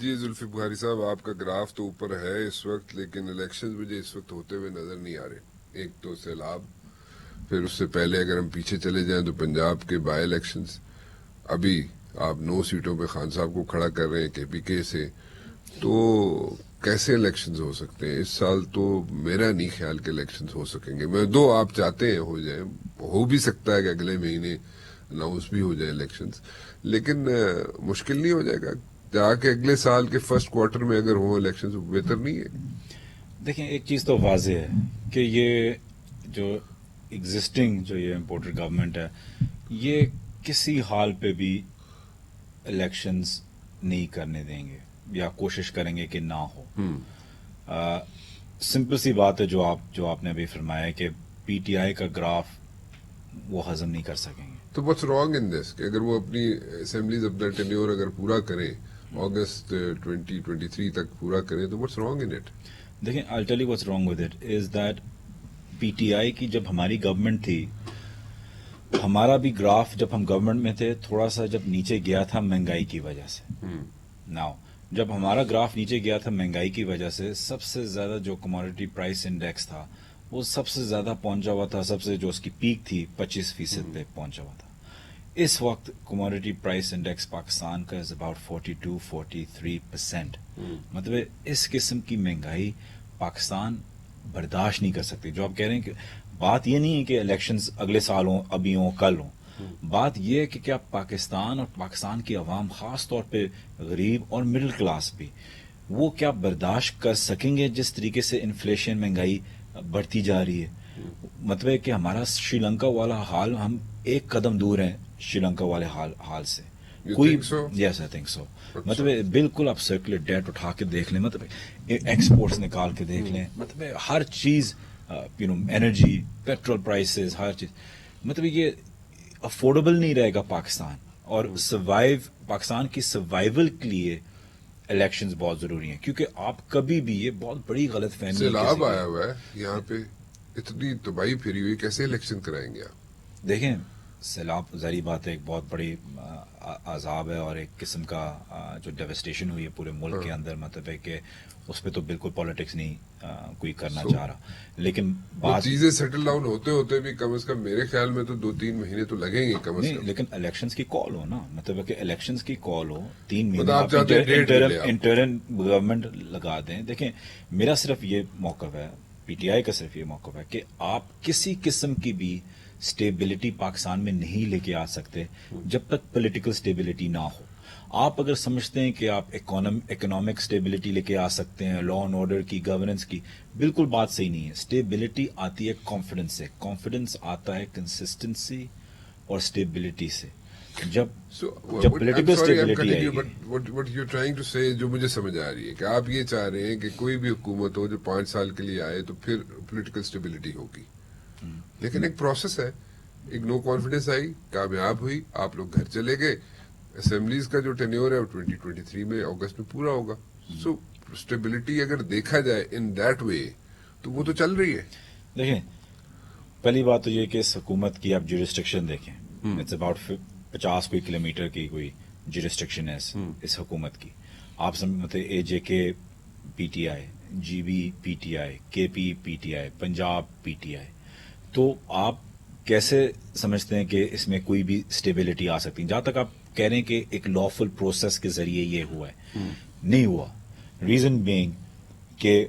جی زلفی بخاری صاحب، آپ کا گراف تو اوپر ہے اس وقت، لیکن الیکشن مجھے اس وقت ہوتے ہوئے نظر نہیں آ رہے. ایک تو سیلاب، پھر اس سے پہلے اگر ہم پیچھے چلے جائیں تو پنجاب کے بائی الیکشنز. ابھی آپ 9 سیٹوں پہ خان صاحب کو کھڑا کر رہے ہیں کے پی کے سے. تو کیسے الیکشنز ہو سکتے ہیں اس سال؟ تو میرا نہیں خیال کہ الیکشنز ہو سکیں گے. میں دو آپ چاہتے ہیں ہو جائیں، ہو بھی سکتا ہے کہ اگلے مہینے اناؤنس بھی ہو جائے الیکشنز، لیکن مشکل نہیں ہو جائے گا جا کے اگلے سال کے فرسٹ کوارٹر میں اگر ہوں الیکشنز؟ بہتر نہیں ہے؟ دیکھیں، ایک چیز تو واضح ہے کہ یہ جو ایگزسٹنگ جو یہ امپورٹڈ گورنمنٹ ہے، یہ کسی حال پہ بھی الیکشنز نہیں کرنے دیں گے یا کوشش کریں گے کہ نہ ہو. سمپل سی بات ہے جو آپ نے ابھی فرمایا کہ پی ٹی آئی کا گراف وہ ہضم نہیں کر سکیں گے. تو واٹس رانگ ان دس کہ اگر وہ اپنی اسمبلیز اپنا ٹینیور اگر پورا کریں، اگست 2023 تک پورا کریں، تو واٹس رانگ ان اٹ؟ دیکھیں، I'll tell you what's wrong with it is that P T آئی کی جب ہماری گورنمنٹ تھی، ہمارا بھی گراف جب ہم گورنمنٹ میں تھے تھوڑا سا جب نیچے گیا تھا مہنگائی کی وجہ سے. ناؤ جب ہمارا گراف نیچے گیا تھا مہنگائی کی وجہ سے، سب سے زیادہ جو کموڈٹی پرائس انڈیکس تھا وہ سب سے زیادہ پہنچا ہوا تھا، سب سے جو اس کی پیک تھی 25% پہ پہنچا ہوا تھا. اس وقت کموڈٹی پرائس انڈیکس پاکستان کا از اباؤٹ 42-43%. مطلب اس قسم کی مہنگائی پاکستان برداشت نہیں کر سکتی. جو آپ کہہ رہے ہیں کہ بات یہ نہیں ہے کہ الیکشنز اگلے سال ہوں، ابھی ہوں، کل ہوں. بات یہ ہے کہ کیا پاکستان اور پاکستان کی عوام، خاص طور پہ غریب اور مڈل کلاس بھی، وہ کیا برداشت کر سکیں گے جس طریقے سے انفلیشن، مہنگائی بڑھتی جا رہی ہے. مطلب ہے کہ ہمارا شری لنکا والا حال، ہم ایک قدم دور ہیں شری لنکا والے حال سے. کوئی یس آئی تھنک سو. مطلب بالکل آپ سرکولر ڈیٹ اٹھا کے دیکھ لیں، مطلب ایکسپورٹس نکال کے دیکھ لیں، مطلب ہر چیز، انرجی، پیٹرول پرائسز، ہر چیز، مطلب یہ افورڈیبل نہیں رہے گا پاکستان. اور پاکستان کی سروائیول کے لیے الیکشنز بہت ضروری ہیں، کیونکہ آپ کبھی بھی، یہ بہت بڑی غلط فہمی ہے. سیلاب آیا ہوا ہے یہاں پہ، اتنی تباہی پھری ہوئی، کیسے الیکشن کرائیں گے آپ؟ دیکھیں، سیلاب ظاہری بات ہے ایک بہت بڑی عذاب ہے اور ایک قسم کا جو ڈیوسٹیشن ہوئی ہے پورے ملک کے اندر. مطلب ہے کہ اس پہ تو بالکل پالیٹکس نہیں کوئی کرنا چاہ رہا، لیکن بات چیزیں سیٹل ڈاؤن ہوتے ہوتے بھی کم از کم میرے خیال میں تو 2-3 مہینے تو لگیں گے کم از نہیں. کم. لیکن الیکشنز کی کال ہو نا، مطلب ہے کہ الیکشنز کی کال ہو، 3 مہینے آپ چاہتے ہیں ڈیٹ ملے آپ کو. انٹرم گورنمنٹ لگا دیں. دیکھیں، میرا صرف یہ موقف ہے، پی ٹی آئی کا صرف یہ موقف ہے کہ آپ کسی قسم کی بھی سٹیبلٹی پاکستان میں نہیں لے کے آ سکتے جب تک پولیٹیکل سٹیبلٹی نہ ہو. آپ اگر سمجھتے ہیں کہ آپ اکنامک سٹیبلٹی لے کے آ سکتے ہیں، لا اینڈ آرڈر کی، گورننس کی، بالکل بات صحیح نہیں ہے. سٹیبلٹی آتی ہے کانفیڈنس سے، کانفیڈنس آتا ہے کنسسٹنسی اور سٹیبلٹی سے. جب پولیٹیکل سٹیبلٹی آئے گی. What you're trying to say، جو مجھے سمجھ آ رہی ہے کہ آپ یہ چاہ رہے ہیں کہ کوئی بھی حکومت ہو جو 5 سال کے لیے آئے تو پھر پولیٹیکل سٹیبلٹی ہوگی. لیکن ایک پروسیس ہے، ایک نو کانفیڈنس آئی، کامیاب ہوئی، آپ لوگ گھر چلے گئے. اسمبلیز کا جو ٹینیور ہے وہ 2023 میں اگست میں پورا ہوگا. سو اسٹیبلٹی اگر دیکھا جائے ان دیٹ وے تو وہ تو چل رہی ہے. دیکھیں، پہلی بات تو یہ کہ اس حکومت کی آپ جورسٹکشن دیکھیں، اٹس اباؤٹ 50 کوئی کلومیٹر کی کوئی جورسٹکشن ہے اس حکومت کی. آپ مطلب A J K P T I, G B P T I, K P P T I, Punjab P T I. تو آپ کیسے سمجھتے ہیں کہ اس میں کوئی بھی اسٹیبلٹی آ سکتی؟ جہاں تک آپ کہہ رہے ہیں کہ ایک لافل پروسیس کے ذریعے یہ ہوا ہے، نہیں ہوا. ریزن بینگ کہ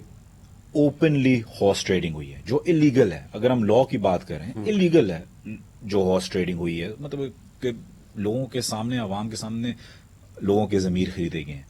اوپنلی ہارس ٹریڈنگ ہوئی ہے، جو انلیگل ہے. اگر ہم لا کی بات کریں، انلیگل ہے جو ہارس ٹریڈنگ ہوئی ہے. مطلب کہ لوگوں کے سامنے، عوام کے سامنے لوگوں کے ضمیر خریدے گئے ہیں.